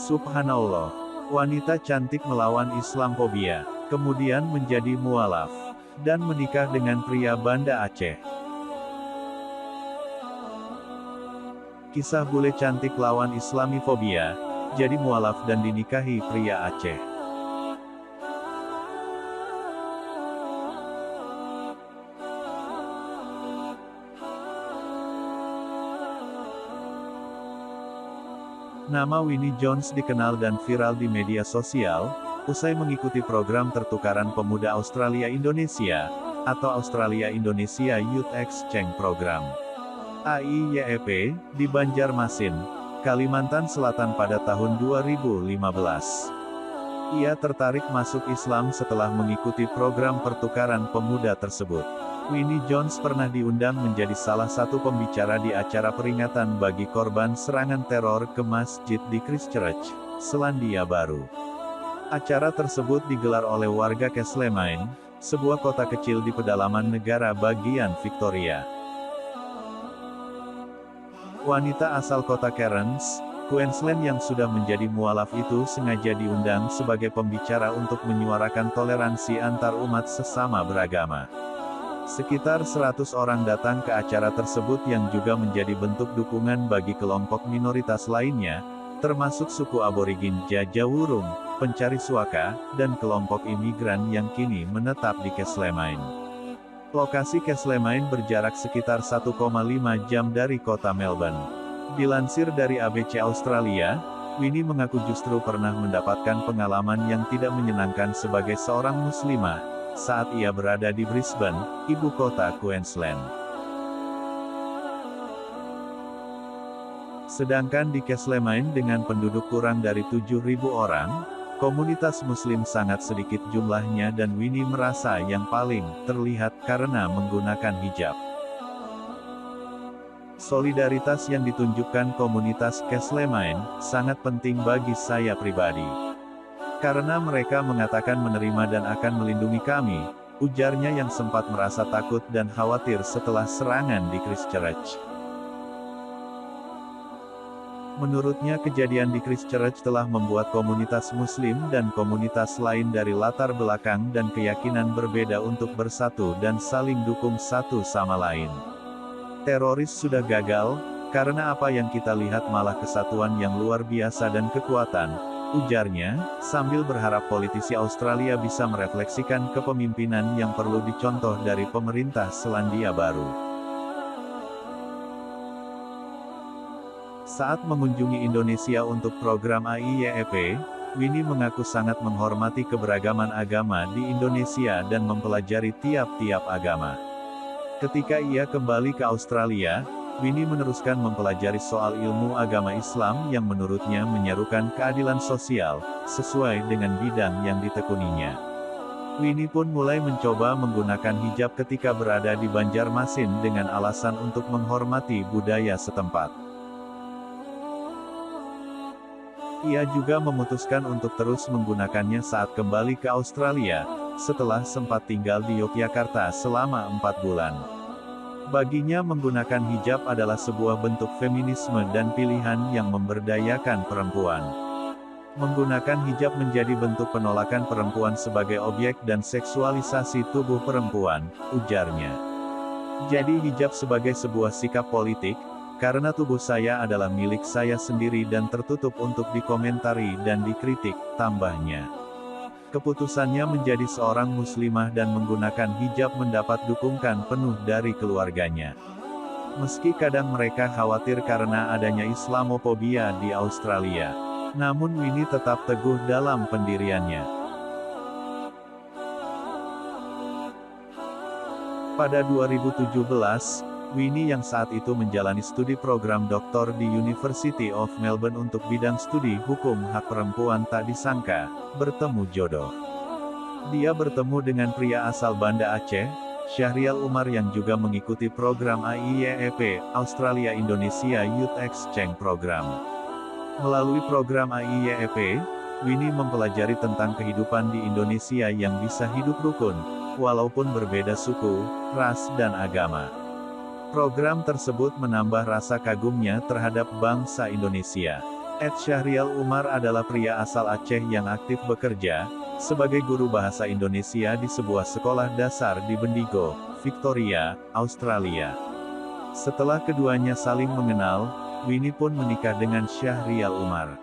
Subhanallah. Wanita cantik melawan Islamofobia, kemudian menjadi mualaf, dan menikah dengan pria Banda Aceh. Kisah bule cantik lawan Islamofobia, jadi mualaf dan dinikahi pria Aceh. Nama Winnie Jones dikenal dan viral di media sosial, usai mengikuti program Pertukaran Pemuda Australia-Indonesia, atau Australia-Indonesia Youth Exchange Program (AIYEP), di Banjarmasin, Kalimantan Selatan pada tahun 2015. Ia tertarik masuk Islam setelah mengikuti program pertukaran pemuda tersebut. Winnie Jones pernah diundang menjadi salah satu pembicara di acara peringatan bagi korban serangan teror ke masjid di Christchurch, Selandia Baru. Acara tersebut digelar oleh warga Castlemaine, sebuah kota kecil di pedalaman negara bagian Victoria. Wanita asal kota Cairns, Queensland yang sudah menjadi mualaf itu sengaja diundang sebagai pembicara untuk menyuarakan toleransi antar umat sesama beragama. Sekitar 100 orang datang ke acara tersebut yang juga menjadi bentuk dukungan bagi kelompok minoritas lainnya, termasuk suku aborigin Jajawurrung, pencari suaka, dan kelompok imigran yang kini menetap di Castlemaine. Lokasi Castlemaine berjarak sekitar 1,5 jam dari kota Melbourne. Dilansir dari ABC Australia, Winnie mengaku justru pernah mendapatkan pengalaman yang tidak menyenangkan sebagai seorang muslimah, saat ia berada di Brisbane, ibu kota Queensland. Sedangkan di Castlemaine dengan penduduk kurang dari 7.000 orang, komunitas muslim sangat sedikit jumlahnya dan Winnie merasa yang paling terlihat karena menggunakan hijab. Solidaritas yang ditunjukkan komunitas Castlemaine sangat penting bagi saya pribadi. Karena mereka mengatakan menerima dan akan melindungi kami, ujarnya yang sempat merasa takut dan khawatir setelah serangan di Christchurch. Menurutnya kejadian di Christchurch telah membuat komunitas muslim dan komunitas lain dari latar belakang dan keyakinan berbeda untuk bersatu dan saling dukung satu sama lain. Teroris sudah gagal, karena apa yang kita lihat malah kesatuan yang luar biasa dan kekuatan, ujarnya, sambil berharap politisi Australia bisa merefleksikan kepemimpinan yang perlu dicontoh dari pemerintah Selandia Baru. Saat mengunjungi Indonesia untuk program AIYEP, Winnie mengaku sangat menghormati keberagaman agama di Indonesia dan mempelajari tiap-tiap agama. Ketika ia kembali ke Australia, Winnie meneruskan mempelajari soal ilmu agama Islam yang menurutnya menyerukan keadilan sosial, sesuai dengan bidang yang ditekuninya. Winnie pun mulai mencoba menggunakan hijab ketika berada di Banjarmasin dengan alasan untuk menghormati budaya setempat. Ia juga memutuskan untuk terus menggunakannya saat kembali ke Australia, setelah sempat tinggal di Yogyakarta selama 4 bulan. Baginya menggunakan hijab adalah sebuah bentuk feminisme dan pilihan yang memberdayakan perempuan. Menggunakan hijab menjadi bentuk penolakan perempuan sebagai objek dan seksualisasi tubuh perempuan, ujarnya. Jadi hijab sebagai sebuah sikap politik, karena tubuh saya adalah milik saya sendiri dan tertutup untuk dikomentari dan dikritik, tambahnya. Keputusannya menjadi seorang muslimah dan menggunakan hijab mendapat dukungan penuh dari keluarganya. Meski kadang mereka khawatir karena adanya Islamofobia di Australia, namun Winnie tetap teguh dalam pendiriannya. Pada 2017, Winnie yang saat itu menjalani studi program doktor di University of Melbourne untuk bidang studi hukum hak perempuan tak disangka, bertemu jodoh. Dia bertemu dengan pria asal Banda Aceh, Syahrial Umar yang juga mengikuti program AIYEP, Australia Indonesia Youth Exchange Program. Melalui program AIYEP, Winnie mempelajari tentang kehidupan di Indonesia yang bisa hidup rukun, walaupun berbeda suku, ras dan agama. Program tersebut menambah rasa kagumnya terhadap bangsa Indonesia. Ed Syahrial Umar adalah pria asal Aceh yang aktif bekerja sebagai guru bahasa Indonesia di sebuah sekolah dasar di Bendigo, Victoria, Australia. Setelah keduanya saling mengenal, Winnie pun menikah dengan Syahrial Umar.